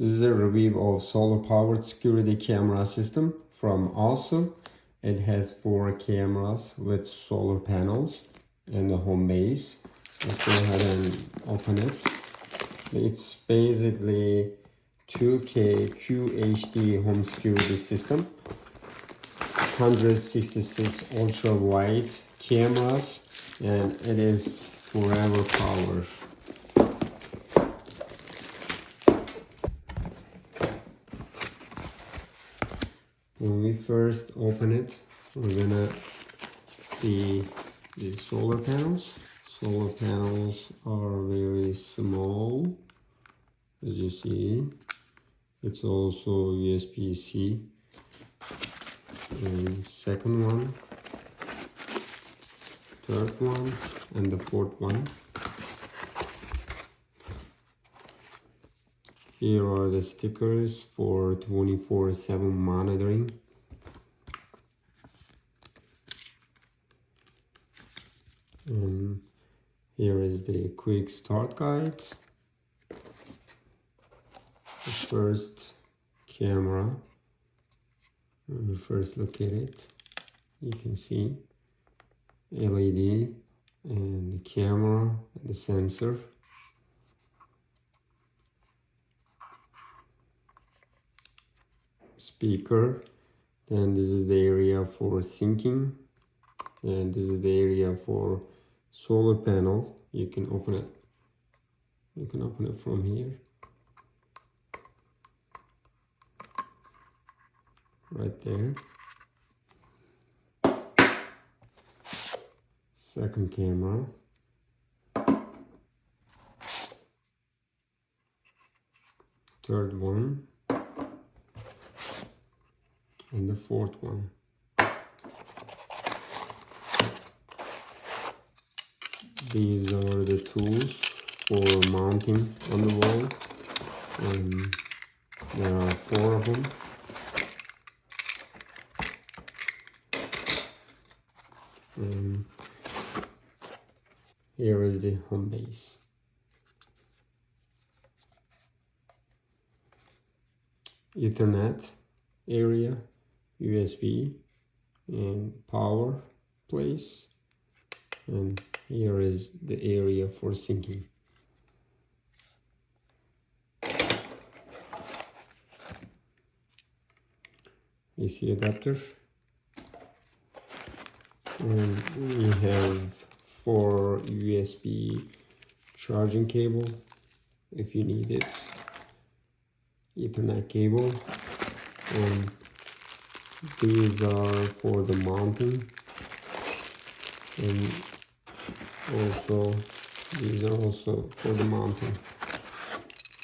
This is a review of solar-powered security camera system from Aosu. It has 4 cameras with solar panels and a home base. Let's go ahead and open it. It's basically 2K QHD home security system. 166 ultra-wide cameras, and it is forever power. When we first open it, we're gonna see the solar panels. Solar panels are very small, as you see. It's also USB-C. And second one, third one, and the fourth one. Here are the stickers for 24/7 monitoring. And here is the quick start guide. The first camera, when we first look at it, you can see LED and the camera and the sensor. Speaker, then this is the area for syncing, and this is the area for solar panel. You can open it from here, right there. Second camera, third one, and the fourth one. These are the tools for mounting on the wall, and there are 4 of them. And here is the home base. Ethernet area, USB, and power place. And here is the area for syncing. AC adapter. And we have 4 USB charging cable if you need it. Ethernet cable. And these are for the mounting. And also, these are also for the mounting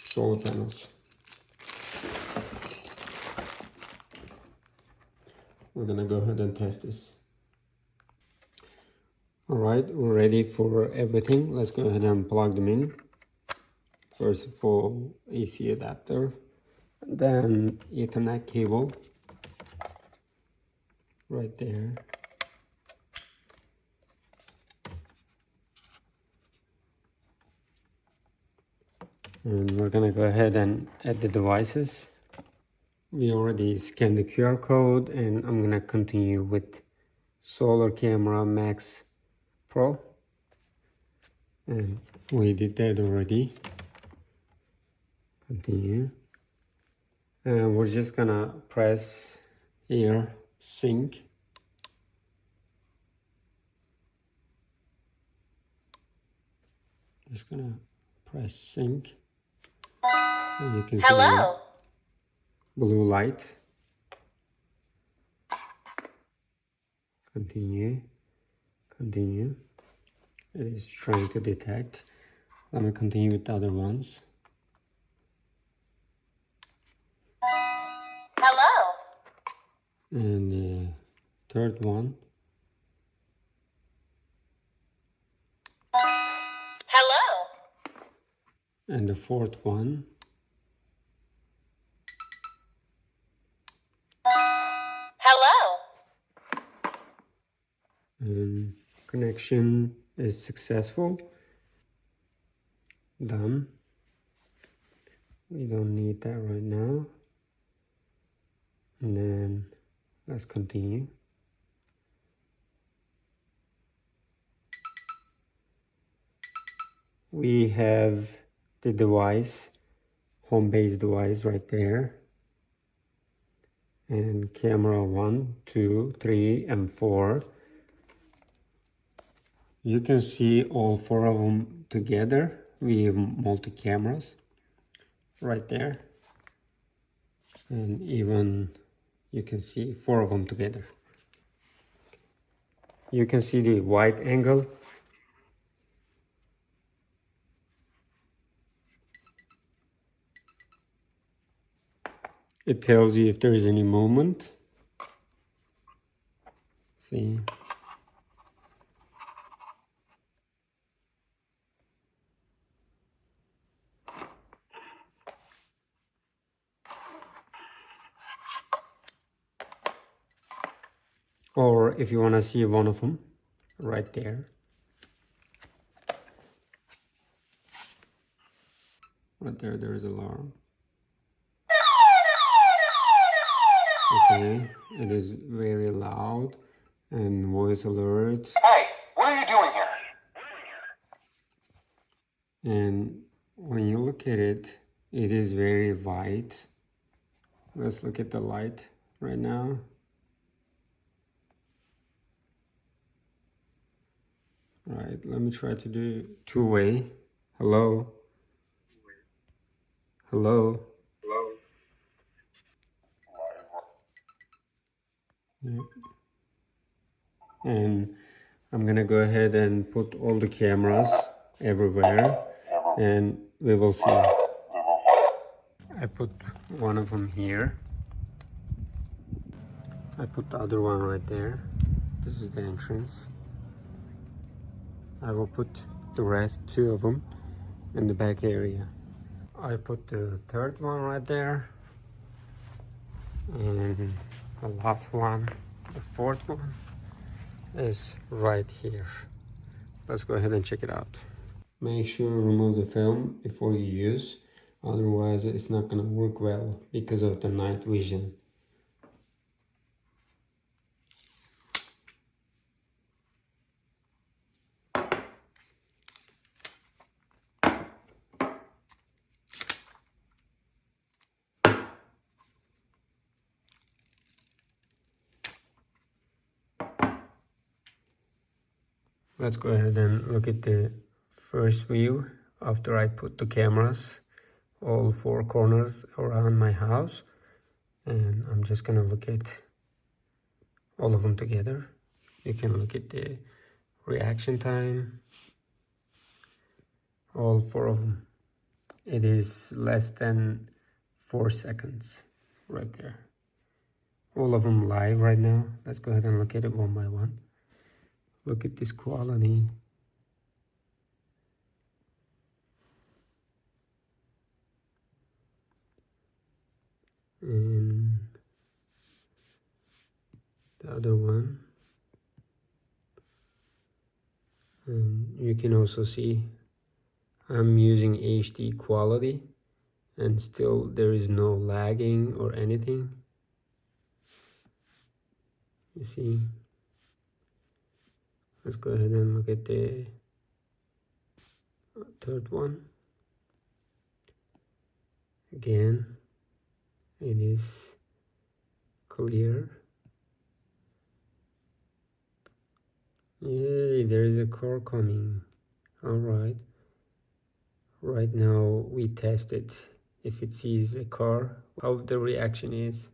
solar panels. We're gonna go ahead and test this. All right, we're ready for everything. Let's go ahead and plug them in. First of all, AC adapter, then Ethernet cable, right there. And we're gonna go ahead and add the devices. We already scanned the QR code, and I'm gonna continue with Solar Camera Max Pro. And we did that already. Continue. And we're just gonna press here, sync. Just gonna press sync. And you can see the blue light. Continue. Continue. It is trying to detect. Let me continue with the other ones. Hello. And the third one. Hello. And the fourth one. Hello. And connection is successful. Done. We don't need that right now. And then let's continue. We have the device, home base device right there. And camera 1, 2, 3, and 4. You can see all 4 of them together. We have multi-cameras right there. And even you can see 4 of them together. You can see the wide angle. It tells you if there is any movement. See? Or if you want to see one of them, right there. Right there, there is alarm. Okay, it is very loud and voice alert. Hey, what are you doing here? And when you look at it, it is very white. Let's look at the light right now. Right, let me try to do two-way. Hello? Hello? Hello? Yep. And I'm gonna go ahead and put all the cameras everywhere and we will see. I put one of them here. I put the other one right there. This is the entrance. I will put the rest, 2 of them, in the back area. I put the 3rd one right there. And the last one, the 4th one, is right here. Let's go ahead and check it out. Make sure to remove the film before you use. Otherwise, it's not going to work well because of the night vision. Let's go ahead and look at the first view after I put the cameras all 4 corners around my house. And I'm just gonna look at all of them together. You can look at the reaction time, all 4 of them. It is less than 4 seconds right there. All of them live right now. Let's go ahead and look at it one by one. Look at this quality. And the other one. And you can also see I'm using HD quality and still there is no lagging or anything. You see? Let's go ahead and look at the 3rd one. Again, it is clear. Yay, there is a car coming. Alright. Right now we test it. If it sees a car, how the reaction is.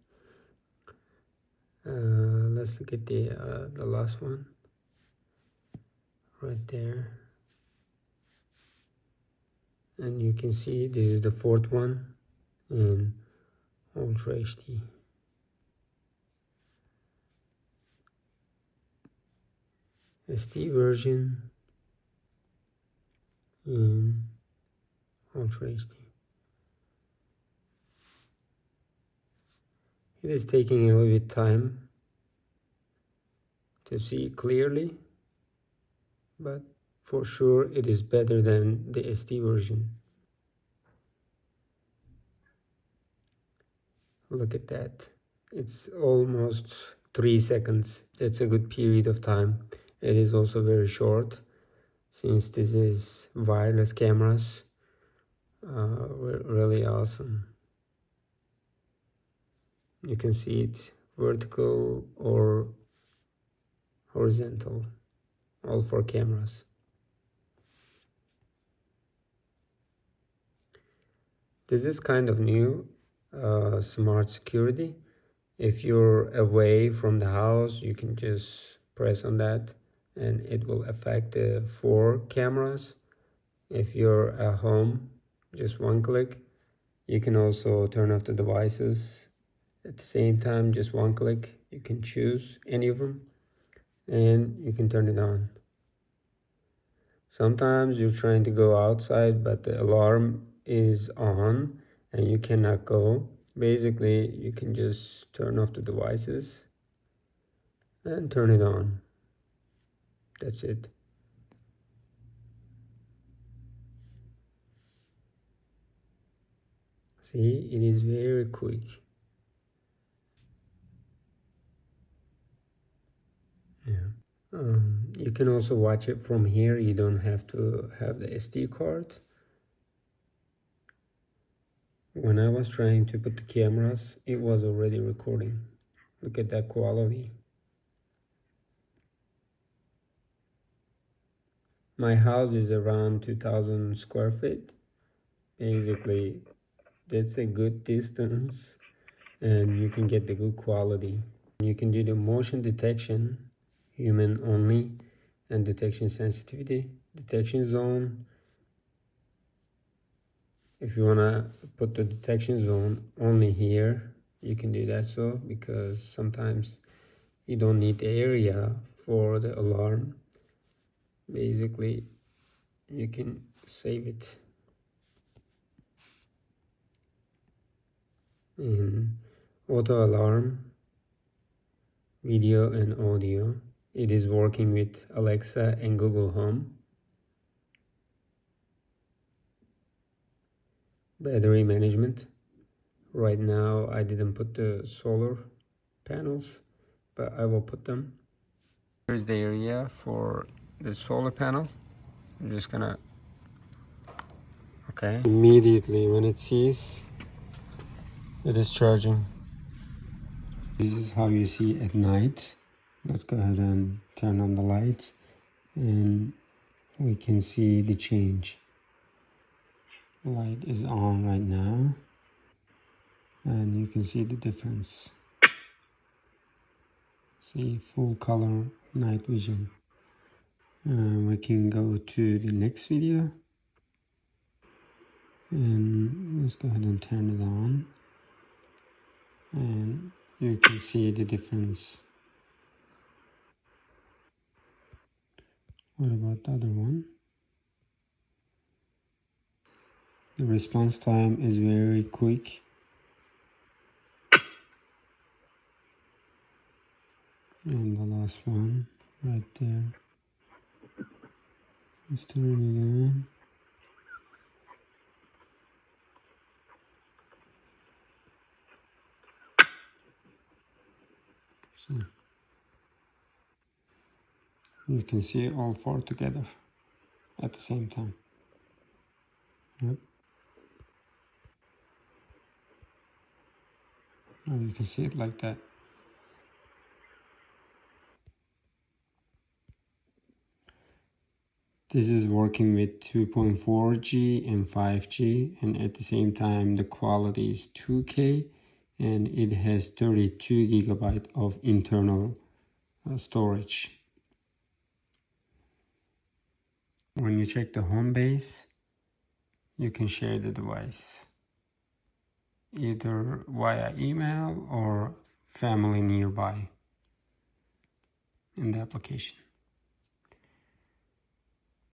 Let's look at the last one. Right there. And you can see this is the 4th one in Ultra HD. SD version in Ultra HD. It is taking a little bit time to see clearly, but for sure it is better than the SD version. Look at that. It's almost 3 seconds. That's a good period of time. It is also very short since this is wireless cameras. Really awesome. You can see it vertical or horizontal, all 4 cameras. This is kind of new, smart security. If you're away from the house, you can just press on that and it will affect the 4 cameras. If you're at home, just 1 click. You can also turn off the devices at the same time, just 1 click. You can choose any of them and you can turn it on. Sometimes you're trying to go outside, but the alarm is on and you cannot go. Basically, you can just turn off the devices and turn it on. That's it. See, it is very quick. Yeah. You can also watch it from here. You don't have to have the SD card. When I was trying to put the cameras, it was already recording. Look at that quality. My house is around 2,000 square feet. Basically, that's a good distance and you can get the good quality. You can do the motion detection, human only, and detection sensitivity, detection zone. If you wanna put the detection zone only here, you can do that so, because sometimes you don't need the area for the alarm. Basically, you can save it in auto alarm, video and audio. It is working with Alexa and Google Home. Battery management. Right now I didn't put the solar panels, but I will put them. Here's the area for the solar panel. I'm just gonna, okay. Immediately when it sees, it is charging. This is how you see at night. Let's go ahead and turn on the lights and we can see the change. Light is on right now and you can see the difference. See, full color night vision. We can go to the next video and let's go ahead and turn it on and you can see the difference. What about the other one? The response time is very quick. And the last one right there. Let's turn it on. So you can see all 4 together at the same time. Yep. And you can see it like that. This is working with 2.4G and 5G, and at the same time the quality is 2K and it has 32 gigabyte of internal storage. When you check the home base, you can share the device either via email or family nearby in the application.